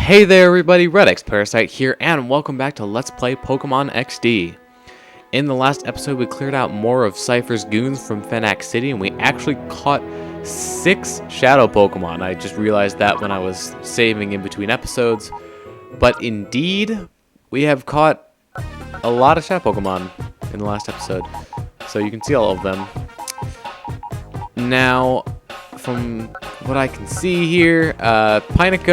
Hey there everybody, redxparasite here, and welcome back to Let's Play Pokemon XD. In the last episode, we cleared out more of Cipher's goons from Phenac City, and we actually caught 6 shadow Pokemon. I just realized that when I was saving in between episodes. But indeed, we have caught a lot of shadow Pokemon in the last episode. So you can see all of them. Now, from what I can see here, Phenac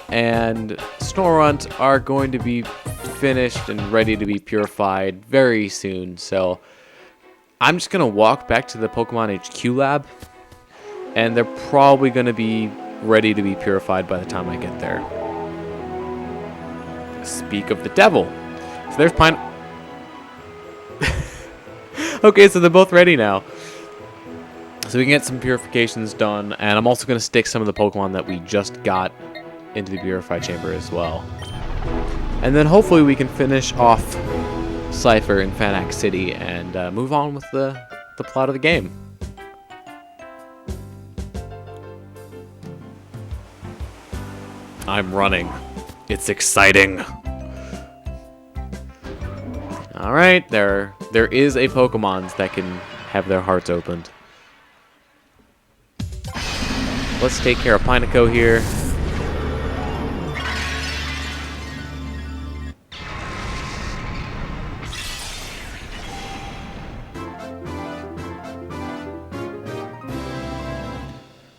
and Snorunt are going to be finished and ready to be purified very soon. So I'm just going to walk back to the Pokemon HQ lab, and they're probably going to be ready to be purified by the time I get there. Speak of the devil. So there's Okay, so they're both ready now. So we can get some purifications done, and I'm also going to stick some of the Pokemon that we just got into the Purify Chamber as well. And then hopefully we can finish off Cipher in Phenac City and move on with the plot of the game. I'm running. It's exciting. Alright, there is a Pokemon that can have their hearts opened. Let's take care of Phenac here.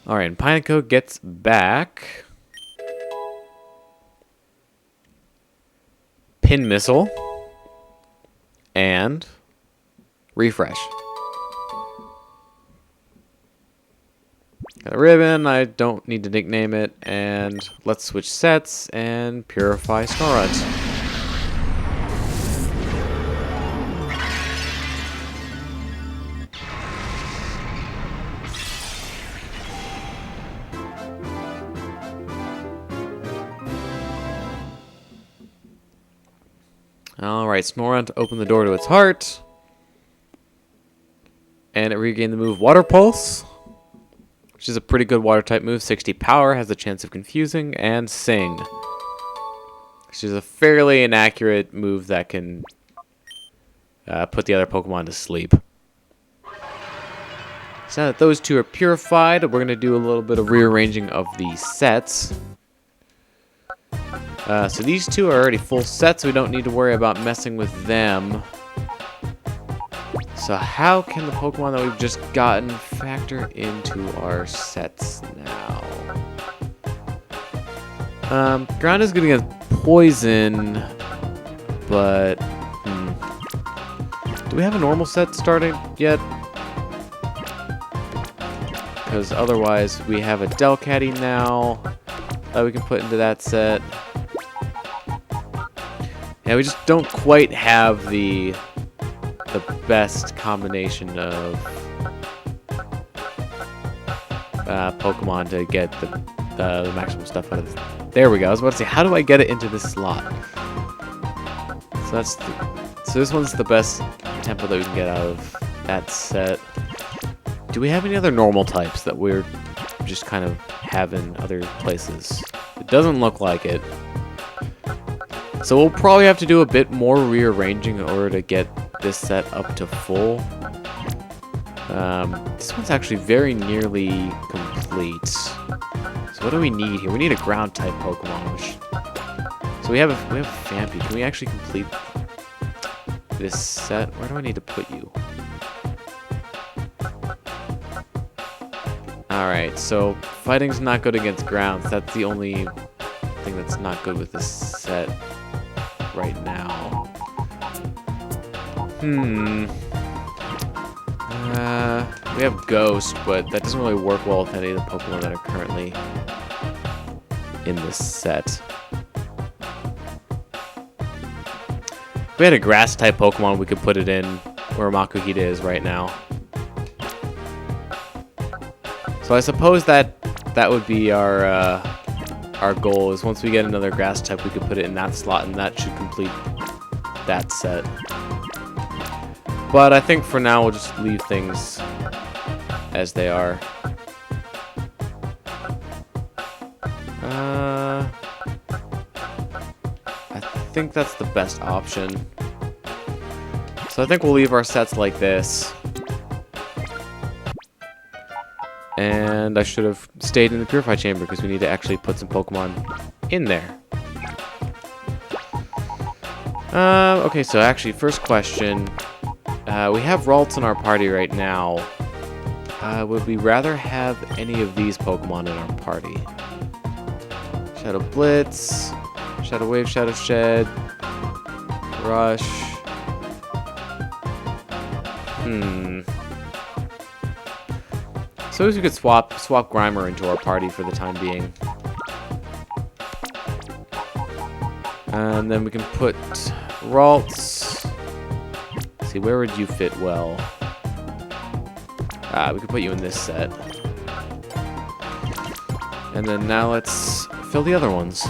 Alright, and Phenac gets back Pin Missile and Refresh. Got a ribbon, I don't need to nickname it, and let's switch sets and purify Snorunt. Alright, Snorunt opened the door to its heart, and it regained the move Water Pulse, which is a pretty good water type move. 60 power, has a chance of confusing, and Sing, which is a fairly inaccurate move that can put the other Pokemon to sleep. So now that those two are purified, we're going to do a little bit of rearranging of the sets. So these two are already full sets, so we don't need to worry about messing with them. So how can the Pokemon that we've just gotten factor into our sets now? Ground is good against poison, but do we have a normal set started yet? Because otherwise we have a Delcatty now that we can put into that set. Yeah, we just don't quite have the best combination of Pokemon to get the maximum stuff out of this. There we go. I was about to say, how do I get it into this slot? So so this one's the best tempo that we can get out of that set. Do we have any other normal types that we're just kind of have in other places? It doesn't look like it. So we'll probably have to do a bit more rearranging in order to get this set up to full. This one's actually very nearly complete. So what do we need here? We need a ground type Pokemon. So we have a Phanpy. Can we actually complete this set? Where do I need to put you? Alright, so fighting's not good against grounds. That's the only thing that's not good with this set right now. We have Ghost, but that doesn't really work well with any of the Pokemon that are currently in this set. If we had a Grass-type Pokemon, we could put it in where Makuhita is right now. So I suppose that would be our goal, is once we get another Grass-type, we could put it in that slot, and that should complete that set. But I think for now we'll just leave things as they are. think that's the best option. So I think we'll leave our sets like this. And I should have stayed in the Purify Chamber because we need to actually put some Pokemon in there. Okay, so actually, first question. We have Ralts in our party right now. Would we rather have any of these Pokemon in our party? Shadow Blitz, Shadow Wave, Shadow Shed, Rush. So we could swap Grimer into our party for the time being. And then we can put Ralts. Let's see, where would you fit well? We could put you in this set. And then now let's fill the other ones.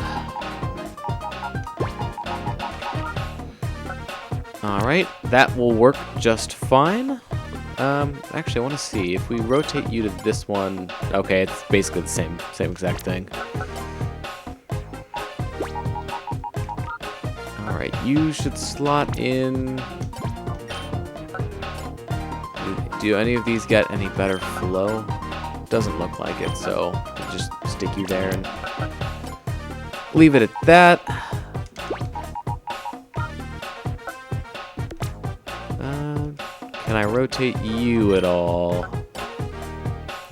Alright, that will work just fine. Actually, I want to see if we rotate you to this one. Okay, it's basically the same exact thing. Alright, you should slot in. Do any of these get any better flow? Doesn't look like it, so we'll just stick you there and leave it at that. Can I rotate you at all?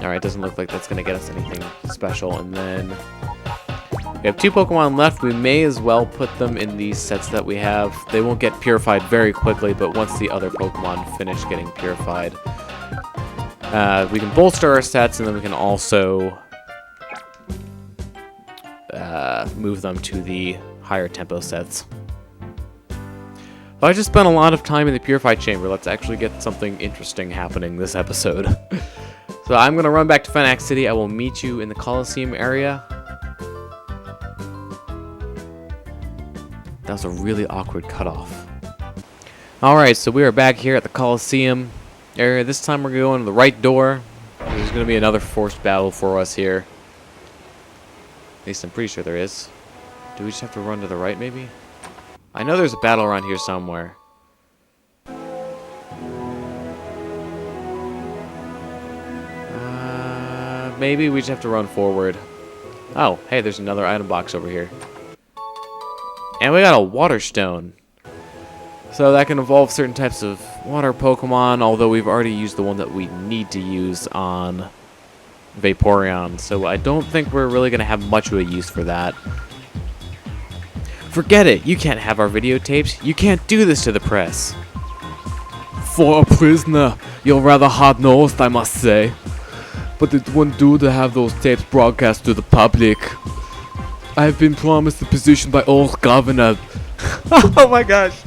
Alright, doesn't look like that's going to get us anything special. And then we have 2 Pokemon left. We may as well put them in these sets that we have. They won't get purified very quickly, but once the other Pokemon finish getting purified, we can bolster our sets, and then we can also move them to the higher tempo sets. I just spent a lot of time in the Purified Chamber. Let's actually get something interesting happening this episode. So I'm going to run back to Phenac City. I will meet you in the Coliseum area. That was a really awkward cutoff. Alright, so we are back here at the Coliseum area. This time we're going to the right door. There's going to be another forced battle for us here. At least I'm pretty sure there is. Do we just have to run to the right, maybe? I know there's a battle around here somewhere. Maybe we just have to run forward. Oh, hey, there's another item box over here. And we got a water stone. So that can evolve certain types of water Pokemon, although we've already used the one that we need to use on Vaporeon. So I don't think we're really going to have much of a use for that. Forget it! You can't have our videotapes. You can't do this to the press. For a prisoner, you're rather hard-nosed, I must say. But it wouldn't do to have those tapes broadcast to the public. I have been promised the position by old governor. Oh my gosh!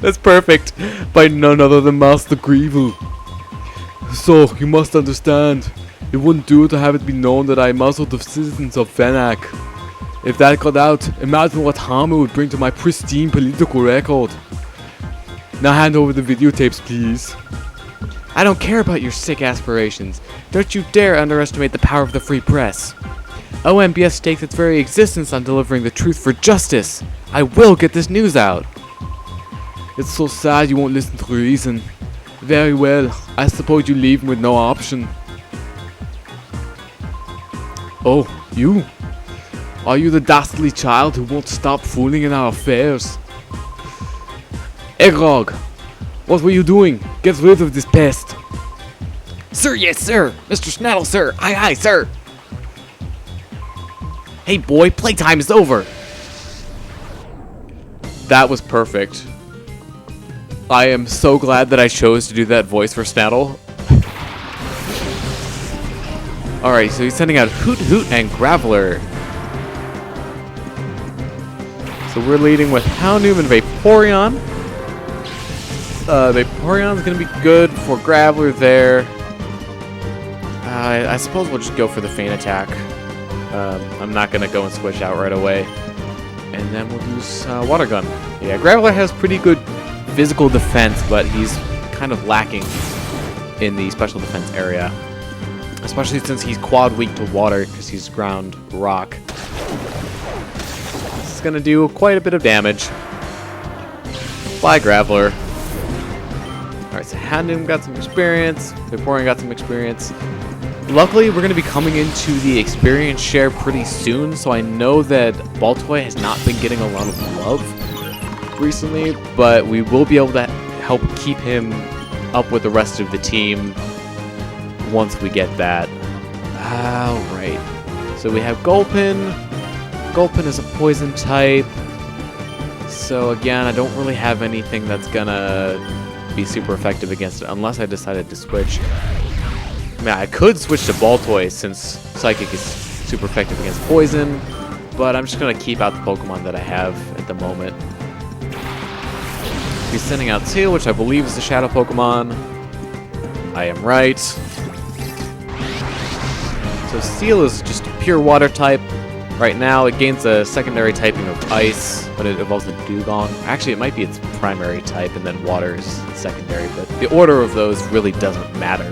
That's perfect! By none other than Master Greevil. So, you must understand, it wouldn't do to have it be known that I muzzled the citizens of Phenac. If that got out, imagine what harm it would bring to my pristine political record. Now hand over the videotapes, please. I don't care about your sick aspirations. Don't you dare underestimate the power of the free press. OMBS stakes its very existence on delivering the truth for justice. I will get this news out. It's so sad you won't listen to reason. Very well, I suppose you leave him with no option. Oh, you? Are you the dastardly child who won't stop fooling in our affairs? Egrog, what were you doing? Get rid of this pest. Sir, yes, sir. Mr. Snattle, sir. Aye, aye, sir. Hey, boy, playtime is over. That was perfect. I am so glad that I chose to do that voice for Snattle. Alright, so he's sending out Hoot Hoot and Graveler. So we're leading with Houndoom and Vaporeon. Vaporeon's going to be good for Graveler there. I suppose we'll just go for the Feint attack. I'm not going to go and switch out right away. And then we'll use Water Gun. Yeah, Graveler has pretty good physical defense, but he's kind of lacking in the special defense area. Especially since he's quad weak to water because he's ground rock. This is going to do quite a bit of damage. Bye, Graveler. Alright, so Houndoom got some experience. Vaporeon got some experience. Luckily, we're going to be coming into the experience share pretty soon, so I know that Baltoy has not been getting a lot of love recently, but we will be able to help keep him up with the rest of the team once we get that. Alright, so we have Gulpin. Gulpin is a poison type, so again, I don't really have anything that's gonna be super effective against it unless I decided to switch. I mean, I could switch to Baltoy since Psychic is super effective against poison, but I'm just going to keep out the Pokemon that I have at the moment. He's sending out Seal, which I believe is a Shadow Pokemon. I am right. So Seal is just a pure Water type. Right now, it gains a secondary typing of Ice, but it evolves into Dugong. Actually, it might be its primary type, and then Water is secondary, but the order of those really doesn't matter.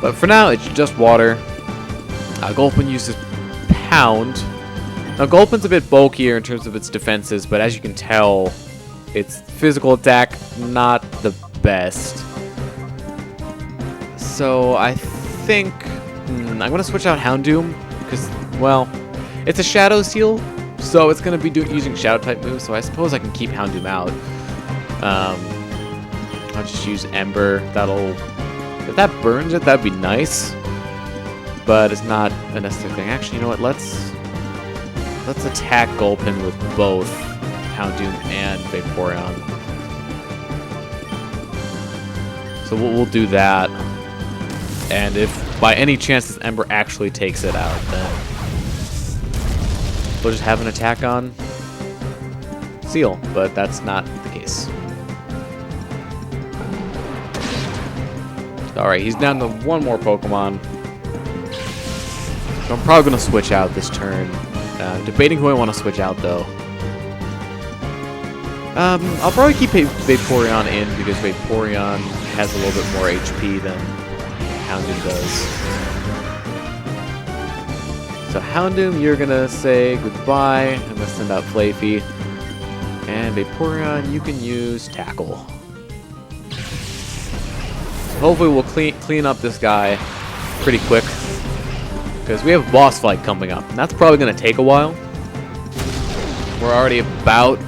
But for now, it's just Water. Gulpin uses Pound. Now, Gulpin's a bit bulkier in terms of its defenses, but as you can tell, its physical attack, not the best. So, I think I'm going to switch out Houndoom, because, well, it's a Shadow Seal, so it's going to be using Shadow-type moves, so I suppose I can keep Houndoom out. I'll just use Ember. If that burns it, that'd be nice, but it's not a necessary thing. Actually, you know what? Let's attack Gulpin with both Houndoom and Vaporeon. So we'll do that, and if by any chance this Ember actually takes it out, then we'll just have an attack on Seal, but that's not the case. Alright, he's down to one more Pokemon. So I'm probably going to switch out this turn. Debating who I want to switch out, though. I'll probably keep Vaporeon in, because Vaporeon has a little bit more HP than Houndoom does. So Houndoom, you're going to say goodbye. I'm going to send out Flaffy. And Vaporeon, you can use Tackle. Hopefully we'll clean up this guy pretty quick, because we have a boss fight coming up, and that's probably going to take a while. We're already about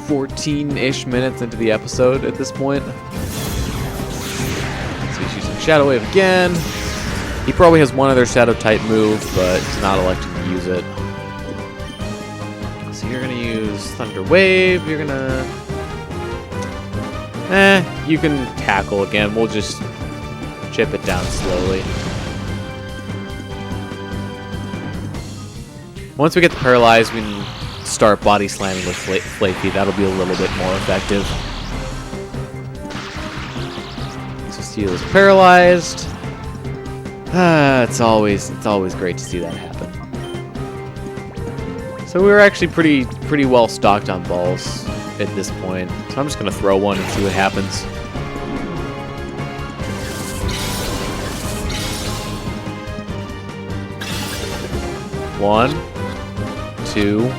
14-ish minutes into the episode at this point. So he's using Shadow Wave again. He probably has one other Shadow-type move, but he's not electing to use it. So you're going to use Thunder Wave, you're going to... you can Tackle again. We'll just chip it down slowly. Once we get paralyzed, we can start body slamming with Flaky. That'll be a little bit more effective. So Steel is paralyzed. It's always great to see that happen. So we're actually pretty well stocked on balls at this point. So I'm just gonna throw one and see what happens. One, two,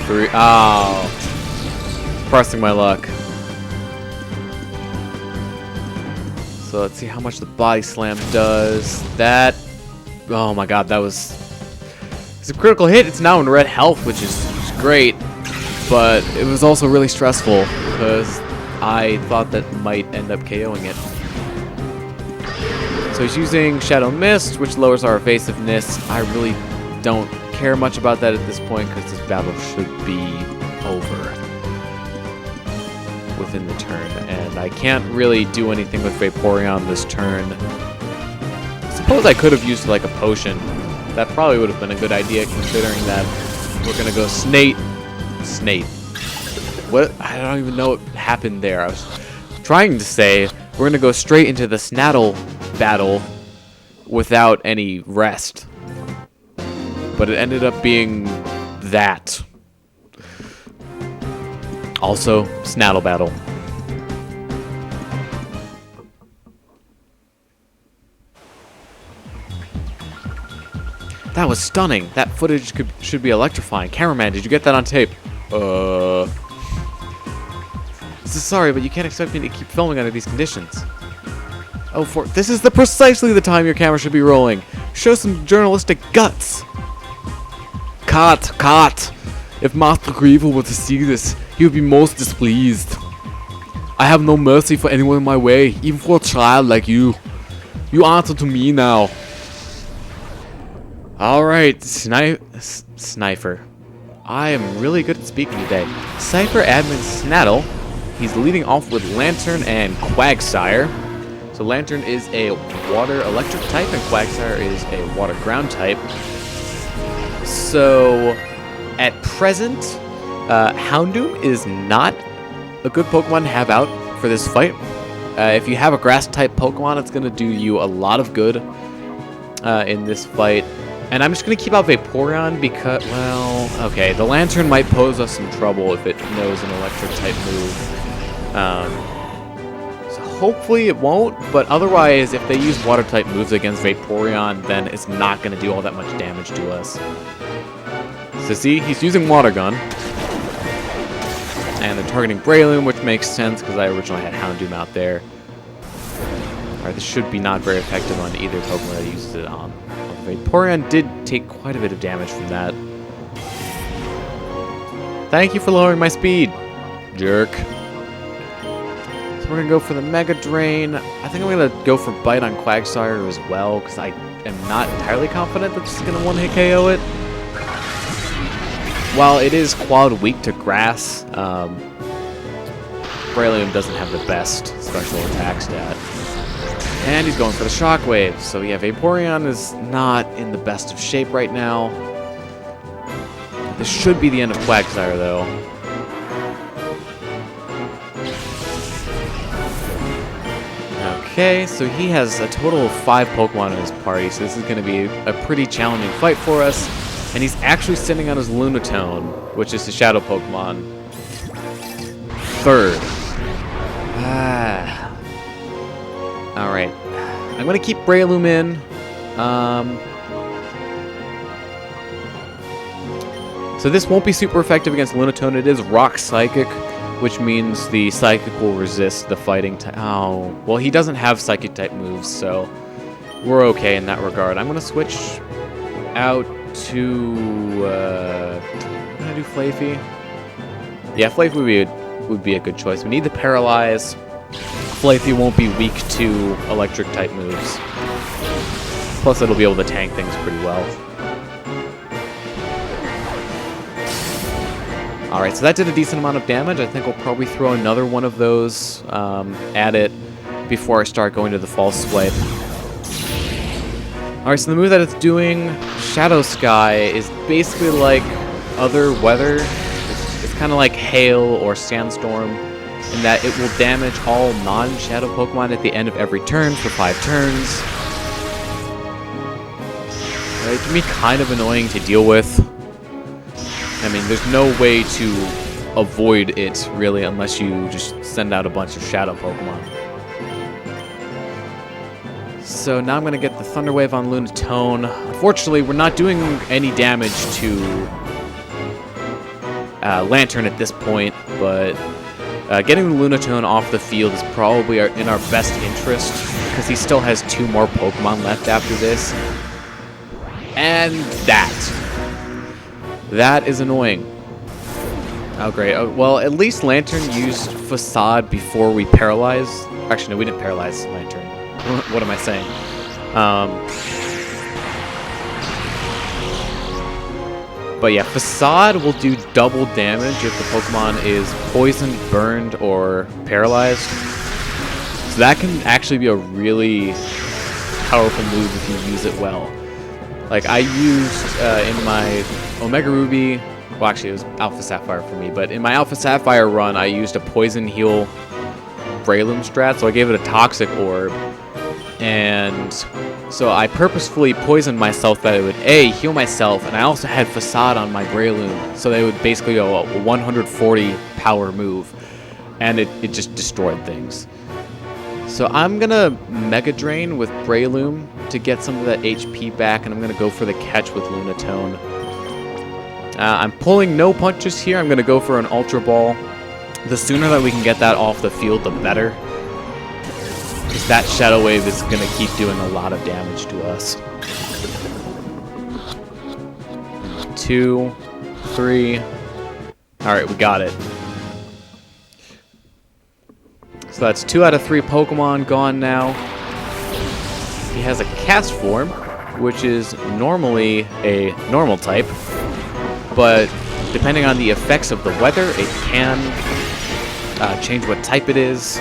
three. Oh, pressing my luck. So let's see how much the body slam does. That, oh my god, that was, it's a critical hit. It's now in red health, which is great, but it was also really stressful because I thought that might end up KOing it. So he's using Shadow Mist, which lowers our evasiveness. I really don't care much about that at this point because this battle should be over within the turn, and I can't really do anything with Vaporeon this turn. I suppose I could have used like a potion. That probably would have been a good idea considering that we're gonna go Snate. What? I don't even know what happened there. I was trying to say we're gonna go straight into the Snattle battle without any rest, but it ended up being that. Also, Snattle battle. That was stunning. That footage should be electrifying. Cameraman, did you get that on tape? sorry, but you can't expect me to keep filming under these conditions. Oh, this is precisely the time your camera should be rolling. Show some journalistic guts. Cut. If Master Grievel were to see this, he would be most displeased. I have no mercy for anyone in my way, even for a child like you. You answer to me now. Alright, Sniper. I am really good at speaking today. Cipher Admin Snattle. He's leading off with Lantern and Quagsire. So Lantern is a water electric type and Quagsire is a water ground type. So at present, Houndoom is not a good Pokemon to have out for this fight. If you have a grass type Pokemon, it's going to do you a lot of good in this fight. And I'm just going to keep out Vaporeon because, well, okay, the Lantern might pose us some trouble if it knows an electric type move. So hopefully it won't, but otherwise, if they use water type moves against Vaporeon, then it's not going to do all that much damage to us. So see, he's using Water Gun. And they're targeting Breloom, which makes sense because I originally had Houndoom out there. Alright, this should be not very effective on either Pokemon that used it on. Vaporeon did take quite a bit of damage from that. Thank you for lowering my speed, jerk. So we're going to go for the Mega Drain. I think I'm going to go for Bite on Quagsire as well, because I am not entirely confident that this is going to one-hit KO it. While it is quad weak to Grass, Breloom doesn't have the best special attack stat. And he's going for the Shockwave. So yeah, Vaporeon is not in the best of shape right now. This should be the end of Quagsire, though. Okay, so he has a total of 5 Pokemon in his party, so this is going to be a pretty challenging fight for us. And he's actually sitting on his Lunatone, which is the Shadow Pokemon. Third. Alright. I'm going to keep Breloom in. So this won't be super effective against Lunatone. It is Rock Psychic, which means the Psychic will resist the fighting type. Oh, well, he doesn't have Psychic type moves, so we're okay in that regard. I'm going to switch out to... I'm going to do Flafey. Yeah, Flafey would be a good choice. We need the Paralyze. Flafey won't be weak to electric type moves. Plus it'll be able to tank things pretty well. Alright, so that did a decent amount of damage. I think we'll probably throw another one of those at it before I start going to the False Swipe. Alright, so the move that it's doing, Shadow Sky, is basically like other weather. It's kind of like Hail or Sandstorm, in that it will damage all non-Shadow Pokemon at the end of every turn for 5 turns. It can be kind of annoying to deal with. I mean, there's no way to avoid it, really, unless you just send out a bunch of Shadow Pokemon. So now I'm going to get the Thunder Wave on Lunatone. Unfortunately, we're not doing any damage to Lantern at this point, but getting the Lunatone off the field is probably in our best interest, because he still has 2 more Pokemon left after this. And that is annoying. Oh, great. Oh, well, at least Lantern used Facade before we paralyzed. Actually, no, we didn't paralyze Lantern. What am I saying? But yeah, Facade will do double damage if the Pokemon is poisoned, burned, or paralyzed. So that can actually be a really powerful move if you use it well. Like, I used in my Omega Ruby, well, actually, it was Alpha Sapphire for me, but in my Alpha Sapphire run, I used a Poison Heal Breloom strat, so I gave it a Toxic Orb. And so I purposefully poisoned myself that it would, A, heal myself, and I also had Facade on my Breloom, so they would basically go a 140 power move, and it just destroyed things. So I'm going to Mega Drain with Breloom to get some of that HP back, and I'm going to go for the catch with Lunatone. I'm pulling no punches here. I'm going to go for an Ultra Ball The sooner that we can get that off the field, the better. Because that Shadow Wave is going to keep doing a lot of damage to us. 2, 3. Alright, we got it. So that's 2 out of 3 Pokemon gone now. He has a Cast Form, which is normally a normal type, but depending on the effects of the weather, it can change what type it is.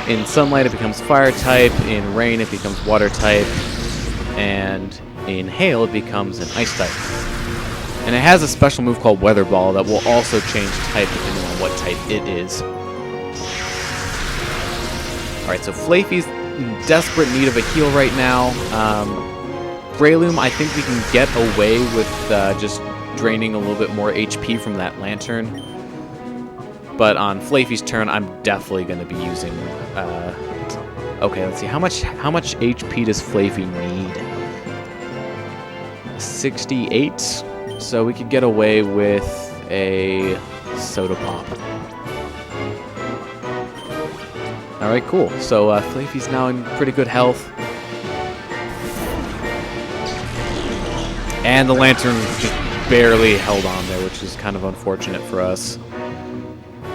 In sunlight, it becomes fire type. In rain, it becomes water type. And in hail, it becomes an ice type. And it has a special move called Weather Ball that will also change type depending on what type it is. Alright, so Flaffy's in desperate need of a heal right now. Breloom, I think we can get away with just draining a little bit more HP from that Lantern. But on Flaffy's turn, I'm definitely going to be using... okay, let's see. How much HP does Flaffy need? 68? So we could get away with a Soda Pop. Alright, cool. So Flaffy's now in pretty good health. And the Lantern just barely held on there, which is kind of unfortunate for us.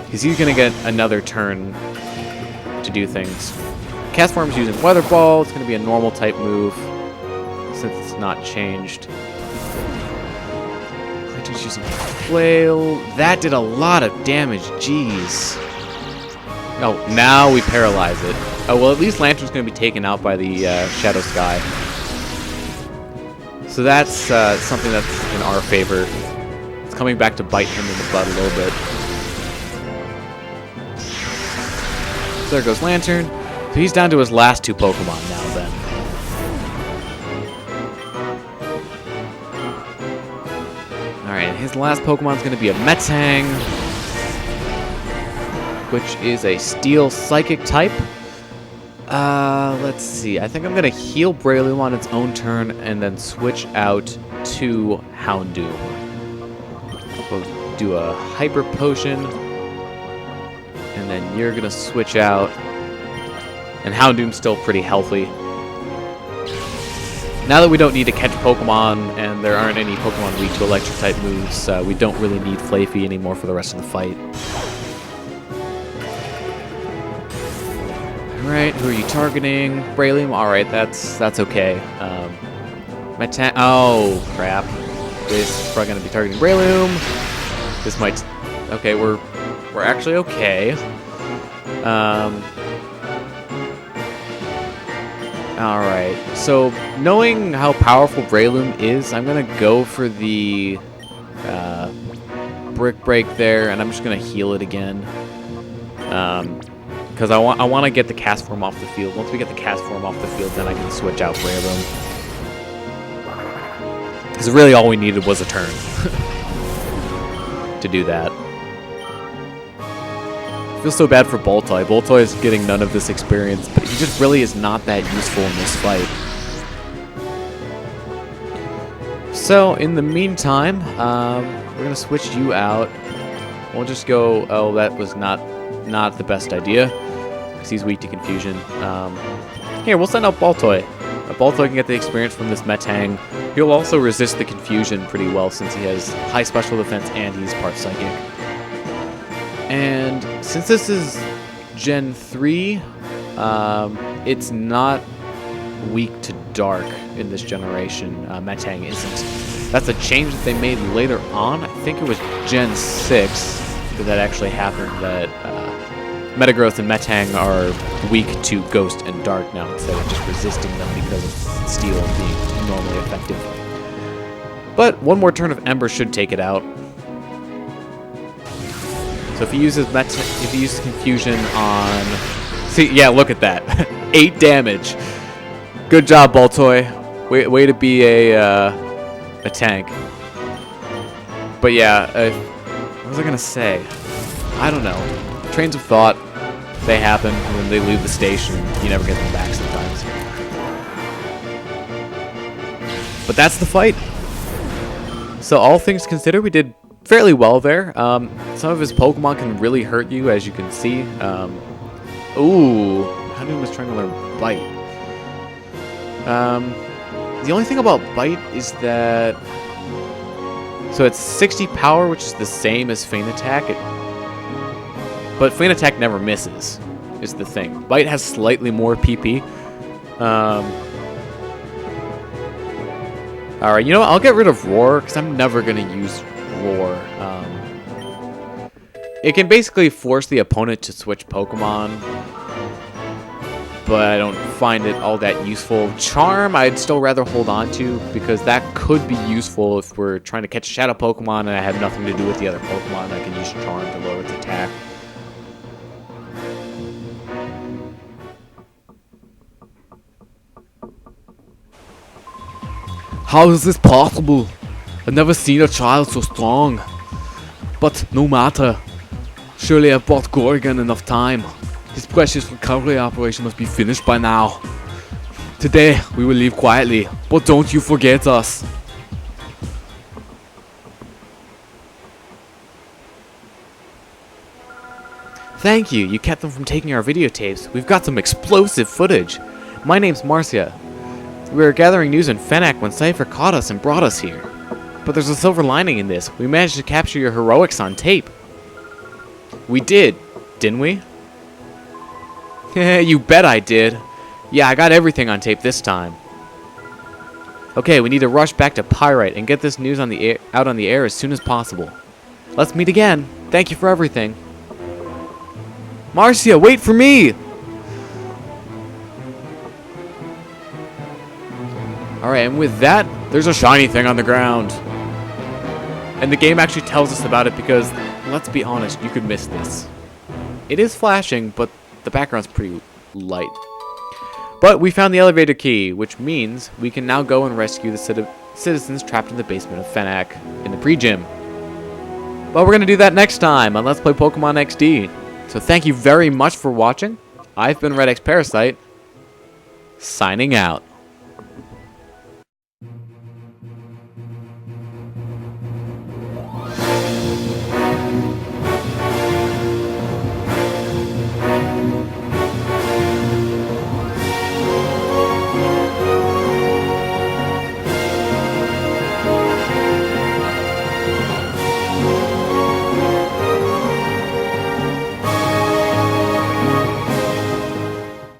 Because he's going to get another turn to do things. Cast Form's using Weather Ball. It's going to be a normal type move since it's not changed. Lantern's using Flail. That did a lot of damage. Jeez. Oh, now we paralyze it. Oh, well, at least Lantern's going to be taken out by the Shadow Sky. So that's something that's in our favor. It's coming back to bite him in the butt a little bit. So there goes Lantern. So he's down to his last 2 Pokemon now then. Alright, his last Pokemon's going to be a Metang, which is a Steel Psychic type. Let's see. I think I'm going to heal Breloom on its own turn and then switch out to Houndoom. We'll do a Hyper Potion. And then you're going to switch out. And Houndoom's still pretty healthy. Now that we don't need to catch Pokemon and there aren't any Pokemon weak to electric type moves, we don't really need Flaffy anymore for the rest of the fight. Alright, who are you targeting? Breloom? Alright, that's okay. Oh, crap. This is probably going to be targeting Breloom. This might... Okay, we're actually okay. Alright, so knowing how powerful Breloom is, I'm going to go for the Brick Break there, and I'm just going to heal it again. Because I want to get the Cast Form off the field. Once we get the Cast Form off the field, then I can switch out Breloom. Because really all we needed was a turn to do that. I feel so bad for Boltoy. Boltoy is getting none of this experience, but he just really is not that useful in this fight. So, in the meantime, we're going to switch you out. We'll just go... Oh, that was not the best idea, because he's weak to confusion. Here, we'll send out Boltoy. Boltoy can get the experience from this Metang. He'll also resist the confusion pretty well, since he has high special defense and he's part psychic. And since this is Gen 3, it's not weak to dark in this generation. Metang isn't. That's a change that they made later on. I think it was Gen 6 that actually happened, that Metagross and Metang are weak to Ghost and Dark now, instead of just resisting them because of Steel being normally effective. But one more turn of Ember should take it out. So if he uses Confusion on... See, yeah, look at that. 8 damage. Good job, Boltoy. Way to be a tank. But yeah, what was I gonna say? I don't know. Trains of thought, they happen when they leave the station. You never get them back sometimes. But that's the fight. So all things considered, we did fairly well there. Some of his Pokemon can really hurt you, as you can see. Ooh, Honey was trying to learn Bite. The only thing about Bite is that... So it's 60 power, which is the same as Feint Attack. But Feint Attack never misses, is the thing. Bite has slightly more PP. Alright, you know what? I'll get rid of Roar, because I'm never going to use Roar. It can basically force the opponent to switch Pokemon, but I don't find it all that useful. Charm, I'd still rather hold on to, because that could be useful if we're trying to catch a Shadow Pokemon and I have nothing to do with the other Pokemon. I can use Charm to lower its attack. How is this possible? I've never seen a child so strong. But no matter. Surely I've bought Gorgon enough time. His precious recovery operation must be finished by now. Today we will leave quietly, but don't you forget us. Thank you. You kept them from taking our videotapes. We've got some explosive footage. My name's Marcia. We were gathering news in Phenac when Cipher caught us and brought us here. But there's a silver lining in this. We managed to capture your heroics on tape. We did, didn't we? You bet I did. Yeah, I got everything on tape this time. Okay, we need to rush back to Pyrite and get this news on the out on the air as soon as possible. Let's meet again. Thank you for everything. Marcia, wait for me! Alright, and with that, there's a shiny thing on the ground. And the game actually tells us about it because, let's be honest, you could miss this. It is flashing, but the background's pretty light. But we found the elevator key, which means we can now go and rescue the citizens trapped in the basement of Phenac in the pre-gym. But we're going to do that next time on Let's Play Pokemon XD. So thank you very much for watching. I've been redxparasite, signing out.